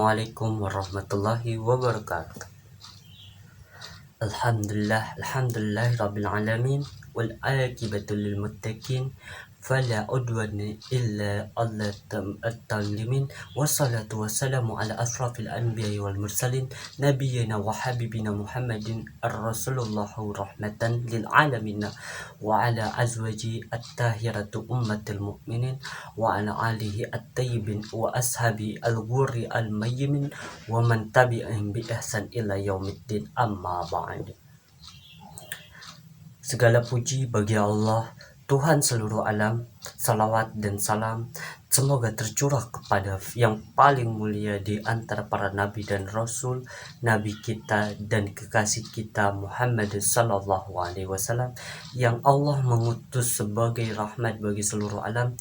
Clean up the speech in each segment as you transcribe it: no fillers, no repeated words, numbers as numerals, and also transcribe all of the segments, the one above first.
Assalamualaikum warahmatullahi wabarakatuh. Rabbil alamin wal aqibatu lil muttaqin fala udwana illa ala at-talimin wassalatu wassalamu ala asrafil anbiya'i wal mursalin nabiyyina wa habibina Muhammadin ar-rasulullahu rahmatan lil alamin wa ala azwaji at-tahiratu ummatil mu'minin wa ala alihi at-tayyibin wa ashabi al-ghurri al-mayyimin wa man tabi'ahum bi ihsan ila yaumiddin, amma ba'd. Segala puji bagi Allah, Tuhan seluruh alam. Salawat dan salam semoga tercurah kepada yang paling mulia di antara para nabi dan rasul, nabi kita dan kekasih kita Muhammad sallallahu alaihi wasallam yang Allah mengutus sebagai rahmat bagi seluruh alam.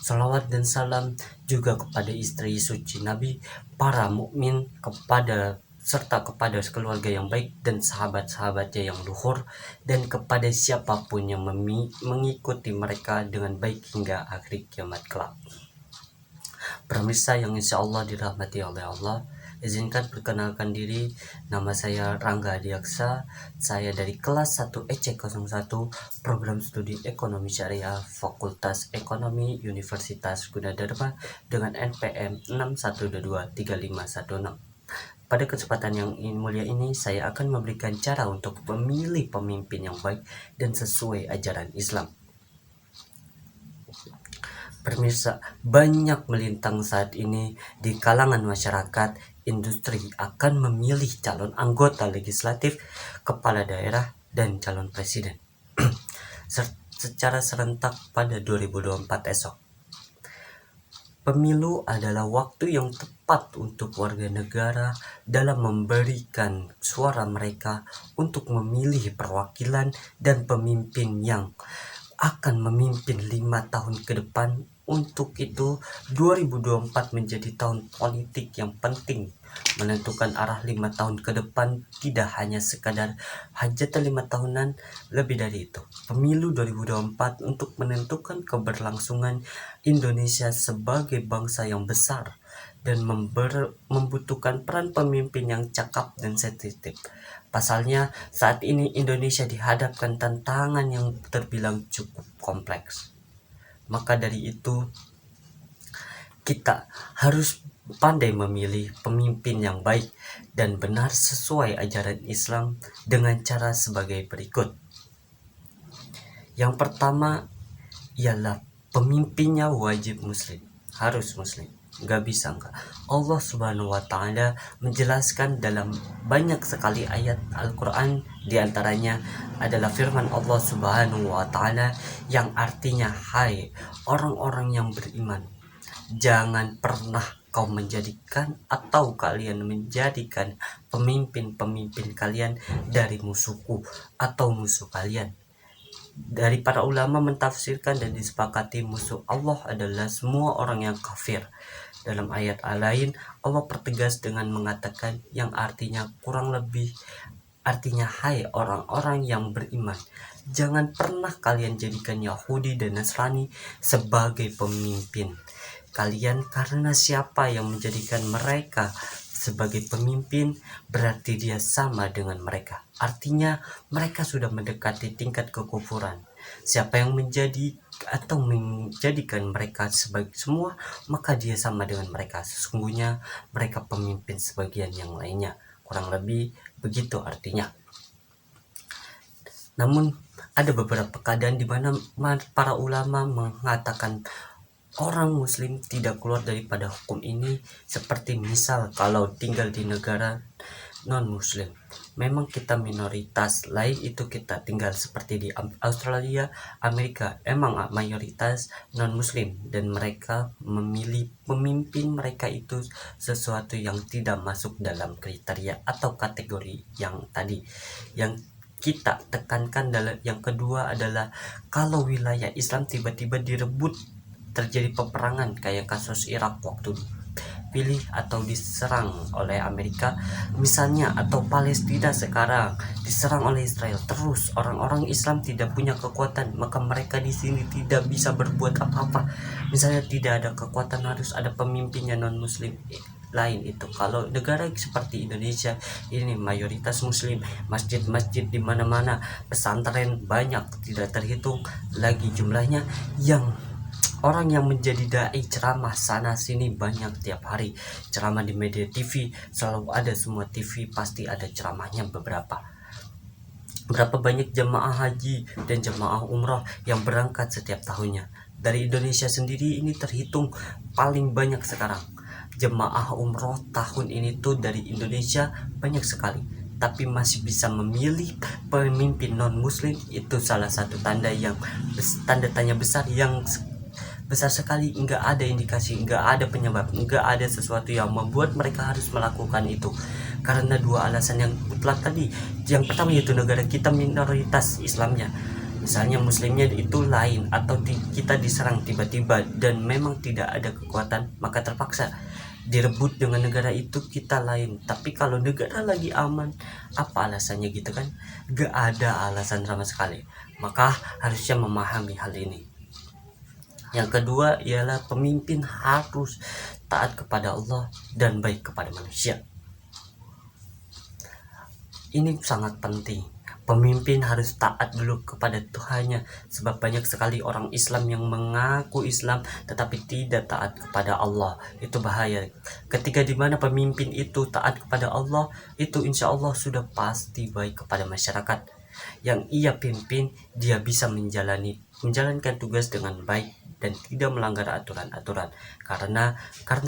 Salawat dan salam juga kepada istri suci Nabi, para mukmin, serta kepada keluarga yang baik dan sahabat-sahabatnya yang luhur, dan kepada siapapun yang mengikuti mereka dengan baik hingga akhir kiamat kelak. Pemirsa yang insya Allah dirahmati oleh Allah, izinkan perkenalkan diri. Nama saya Rangga Adiaksa. Saya dari kelas 1 EC01 Program Studi Ekonomi Syariah Fakultas Ekonomi Universitas Gunadarma dengan NPM 612235116. Pada kesempatan yang mulia ini, saya akan memberikan cara untuk memilih pemimpin yang baik dan sesuai ajaran Islam. Pemirsa, banyak melintang saat ini di kalangan masyarakat, industri akan memilih calon anggota legislatif, kepala daerah, dan calon presiden secara serentak pada 2024 esok. Pemilu adalah waktu yang tepat untuk warga negara dalam memberikan suara mereka untuk memilih perwakilan dan pemimpin yang akan memimpin 5 tahun ke depan. Untuk itu, 2024 menjadi tahun politik yang penting, menentukan arah 5 tahun ke depan, tidak hanya sekadar hajatan 5 tahunan. Lebih dari itu, pemilu 2024 untuk menentukan keberlangsungan Indonesia sebagai bangsa yang besar dan membutuhkan peran pemimpin yang cakap dan sensitif. Pasalnya, saat ini Indonesia dihadapkan tantangan yang terbilang cukup kompleks. Maka dari itu, kita harus pandai memilih pemimpin yang baik dan benar sesuai ajaran Islam dengan cara sebagai berikut. Yang pertama ialah pemimpinnya wajib muslim, harus muslim. Gak bisa enggak. Allah Subhanahu wa Ta'ala menjelaskan dalam banyak sekali ayat Al-Quran, diantaranya adalah firman Allah Subhanahu wa Ta'ala yang artinya, hai orang-orang yang beriman, jangan pernah kau menjadikan atau kalian menjadikan pemimpin-pemimpin kalian dari musuhku atau musuh kalian. Dari para ulama mentafsirkan dan disepakati musuh Allah adalah semua orang yang kafir. Dalam ayat lain, Allah pertegas dengan mengatakan yang artinya kurang lebih artinya, hai orang-orang yang beriman, jangan pernah kalian jadikan Yahudi dan Nasrani sebagai pemimpin kalian, karena siapa yang menjadikan mereka sebagai pemimpin berarti dia sama dengan mereka. Artinya mereka sudah mendekati tingkat kekufuran. Siapa yang menjadikan mereka sebagai semua, maka dia sama dengan mereka. Sesungguhnya mereka pemimpin sebagian yang lainnya. Kurang lebih begitu artinya. Namun ada beberapa keadaan di mana para ulama mengatakan orang muslim tidak keluar daripada hukum ini, seperti misal kalau tinggal di negara non-muslim. Memang kita minoritas, lain itu kita tinggal seperti di Australia, Amerika, emang mayoritas non-muslim, dan mereka memilih pemimpin mereka itu sesuatu yang tidak masuk dalam kriteria atau kategori yang tadi. Yang kita tekankan dalam yang kedua adalah kalau wilayah Islam tiba-tiba direbut, terjadi peperangan kayak kasus Irak waktu pilih atau diserang oleh Amerika misalnya, atau Palestina sekarang diserang oleh Israel, terus orang-orang Islam tidak punya kekuatan, maka mereka di sini tidak bisa berbuat apa-apa. Misalnya tidak ada kekuatan, harus ada pemimpinnya non muslim, lain itu. Kalau negara seperti Indonesia ini mayoritas muslim, masjid-masjid di mana-mana, pesantren banyak tidak terhitung lagi jumlahnya, yang orang yang menjadi dai ceramah sana sini banyak tiap hari. Ceramah di media TV selalu ada, semua TV pasti ada ceramahnya. Berapa banyak jemaah haji dan jemaah umroh yang berangkat setiap tahunnya. Dari Indonesia sendiri ini terhitung paling banyak sekarang. Jemaah umroh tahun ini tuh dari Indonesia banyak sekali. Tapi masih bisa memilih pemimpin non muslim, itu salah satu tanda tanya besar yang besar sekali. Nggak ada indikasi, nggak ada penyebab, nggak ada sesuatu yang membuat mereka harus melakukan itu, karena dua alasan yang mutlak tadi. Yang pertama yaitu negara kita minoritas Islamnya, misalnya muslimnya itu lain, atau kita diserang tiba-tiba dan memang tidak ada kekuatan, maka terpaksa direbut dengan negara itu kita lain. Tapi kalau negara lagi aman, apa alasannya gitu kan? Gak ada alasan sama sekali. Maka harusnya memahami hal ini. Yang kedua ialah pemimpin harus taat kepada Allah dan baik kepada manusia. Ini sangat penting. Pemimpin harus taat dulu kepada Tuhannya, sebab banyak sekali orang Islam yang mengaku Islam tetapi tidak taat kepada Allah. Itu bahaya. Ketika dimana pemimpin itu taat kepada Allah, itu insya Allah sudah pasti baik kepada masyarakat yang ia pimpin. Dia bisa menjalankan tugas dengan baik dan tidak melanggar aturan-aturan. Karena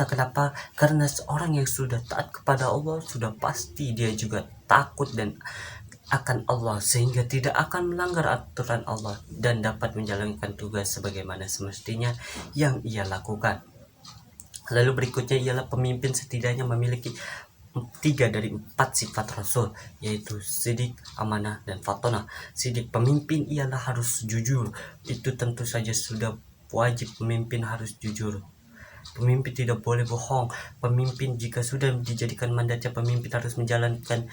kenapa? Karena seorang yang sudah taat kepada Allah sudah pasti dia juga takut dan akan Allah, sehingga tidak akan melanggar aturan Allah dan dapat menjalankan tugas sebagaimana semestinya yang ia lakukan. Lalu berikutnya ialah pemimpin setidaknya memiliki 3 dari 4 sifat Rasul, yaitu sidik, amanah, dan fatonah. Sidik, pemimpin ialah harus jujur. Itu tentu saja sudah wajib, pemimpin harus jujur. Pemimpin tidak boleh bohong. Pemimpin jika sudah dijadikan mandatnya, pemimpin harus menjalankan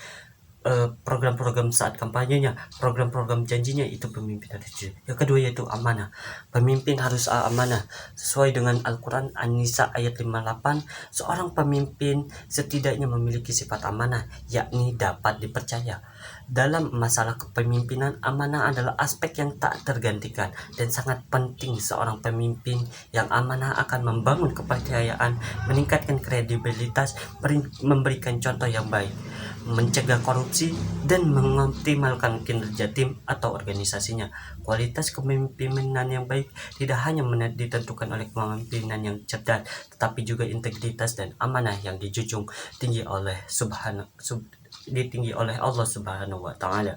program-program saat kampanyenya, program-program janjinya, itu pemimpin harus jujur. Yang kedua yaitu amanah. Pemimpin harus amanah. Sesuai dengan Al-Quran An-Nisa ayat 58, seorang pemimpin setidaknya memiliki sifat amanah, yakni dapat dipercaya. Dalam masalah kepemimpinan, amanah adalah aspek yang tak tergantikan dan sangat penting. Seorang pemimpin yang amanah akan membangun kepercayaan, meningkatkan kredibilitas, memberikan contoh yang baik, mencegah korupsi, dan mengoptimalkan kinerja tim atau organisasinya. Kualitas kepemimpinan yang baik tidak hanya ditentukan oleh kepemimpinan yang cerdas, tetapi juga integritas dan amanah yang dijunjung tinggi oleh Allah Subhanahu wa taala.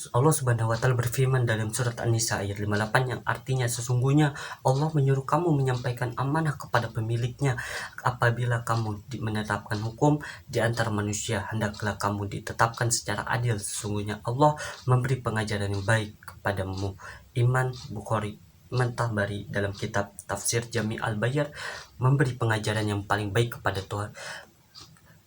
Allah Subhanahu wa taala berfirman dalam surat An-Nisa ayat 58 yang artinya, sesungguhnya Allah menyuruh kamu menyampaikan amanah kepada pemiliknya. Apabila kamu menetapkan hukum di antara manusia, hendaklah kamu ditetapkan secara adil. Sesungguhnya Allah memberi pengajaran yang baik kepadamu. Imam Bukhari Tabari dalam kitab Tafsir Jami Al-Bayan memberi pengajaran yang paling baik kepada Tuhan.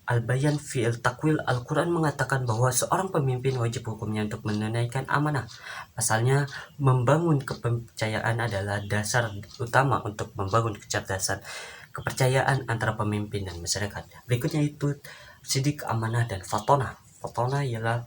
Al-Bayan fi'il takwil, Al-Quran mengatakan bahwa seorang pemimpin wajib hukumnya untuk menunaikan amanah. Asalnya, membangun kepercayaan adalah dasar utama untuk membangun kecerdasan kepercayaan antara pemimpin dan masyarakat. Berikutnya itu sidik, amanah, dan fatonah. Fatonah ialah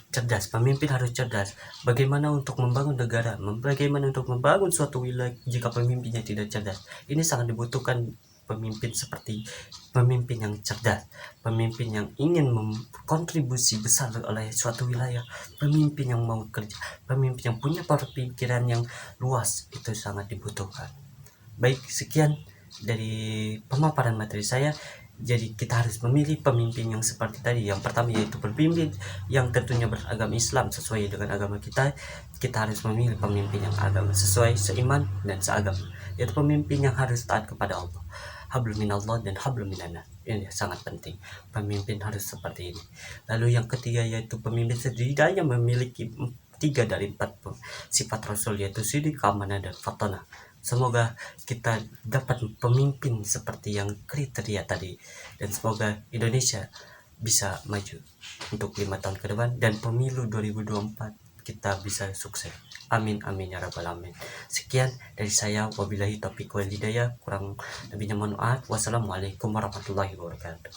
cerdas. Pemimpin harus cerdas. Bagaimana untuk membangun negara, bagaimana untuk membangun suatu wilayah jika pemimpinnya tidak cerdas. Ini sangat dibutuhkan pemimpin seperti pemimpin yang cerdas, pemimpin yang ingin berkontribusi besar oleh suatu wilayah, pemimpin yang mau kerja, pemimpin yang punya pikiran yang luas, itu sangat dibutuhkan. Baik, sekian dari pemaparan materi saya. Jadi kita harus memilih pemimpin yang seperti tadi. Yang pertama yaitu pemimpin yang tentunya beragama Islam sesuai dengan agama kita. Kita harus memilih pemimpin yang agama sesuai, seiman dan seagama, yaitu pemimpin yang harus taat kepada Allah, hablum minallah dan hablum minannas. Ini sangat penting, pemimpin harus seperti ini. Lalu yang ketiga yaitu pemimpin setidaknya memiliki 3 dari 4 sifat Rasul, yaitu sidik, amanah, dan fatonah. Semoga kita dapat pemimpin seperti yang kriteria tadi, dan semoga Indonesia bisa maju untuk 5 tahun ke depan dan pemilu 2024 kita bisa sukses. Amin amin ya rabbal alamin. Sekian dari saya, wabillahi taufiq wal hidayah, kurang lebihnya mohon maaf. Wassalamualaikum warahmatullahi wabarakatuh.